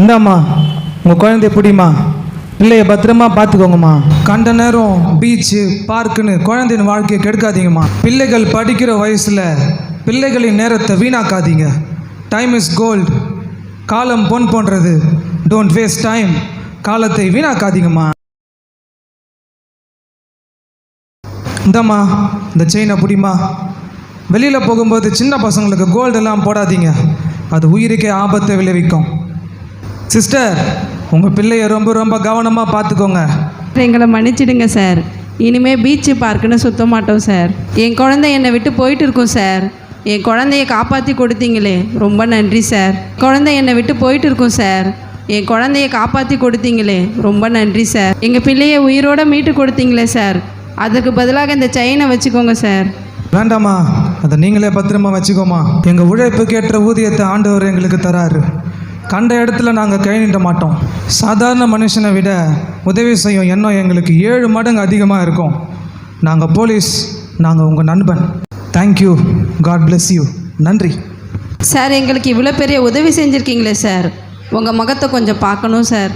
இந்தாம்மா உங்கள் குழந்தைய பிடிமா, பிள்ளைய பத்திரமா பார்த்துக்கோங்கம்மா. கண்ட நேரம் பீச்சு பார்க்குன்னு குழந்தையின் வாழ்க்கையை கெடுக்காதீங்கம்மா. பிள்ளைகள் படிக்கிற வயசில் பிள்ளைகளின் நேரத்தை வீணாக்காதீங்க. Time is gold. காலம் பொன் போன்றது. Don't waste time. காலத்தை வீணாக்காதீங்கம்மா. இந்தாம்மா இந்த செயினை பிடிமா. வெளியில் போகும்போது சின்ன பசங்களுக்கு கோல்டெல்லாம் போடாதீங்க, அது உயிருக்கே ஆபத்தை விளைவிக்கும். சிஸ்டர், உங்கள் பிள்ளைய ரொம்ப ரொம்ப கவனமாக பார்த்துக்கோங்க. எங்களை மன்னிச்சிடுங்க சார். இனிமேல் பீச்சு பார்க்குன்னு சுத்த மாட்டோம் சார். என் குழந்தை என்னை விட்டு போயிட்டு இருக்கோம் சார். என் குழந்தைய காப்பாற்றி கொடுத்தீங்களே ரொம்ப நன்றி சார். குழந்தை என்னை விட்டு போயிட்டு இருக்கோம் சார். என் குழந்தைய காப்பாற்றி கொடுத்தீங்களே ரொம்ப நன்றி சார். எங்கள் பிள்ளையை உயிரோடு மீட்டு கொடுத்தீங்களே சார், அதுக்கு பதிலாக இந்த செயினை வச்சுக்கோங்க சார். வேண்டாம்மா, அதை நீங்களே பத்திரமா வச்சுக்கோமா. எங்கள் உழைப்புக்கு ஏற்ற ஊதியத்தை ஆண்டவர் எங்களுக்கு தராரு. கண்ட இடத்துல நாங்கள் கை நீட்ட மாட்டோம். சாதாரண மனுஷனை விட உதவி செய்யும் எண்ணம் எங்களுக்கு 7 மடங்கு அதிகமாக இருக்கும். நாங்கள் போலீஸ், நாங்கள் உங்கள் நண்பன். தேங்க்யூ. God bless you. நன்றி சார். எங்களுக்கு இவ்வளோ பெரிய உதவி செஞ்சுருக்கீங்களே சார், உங்கள் முகத்தை கொஞ்சம் பார்க்கணும் சார்.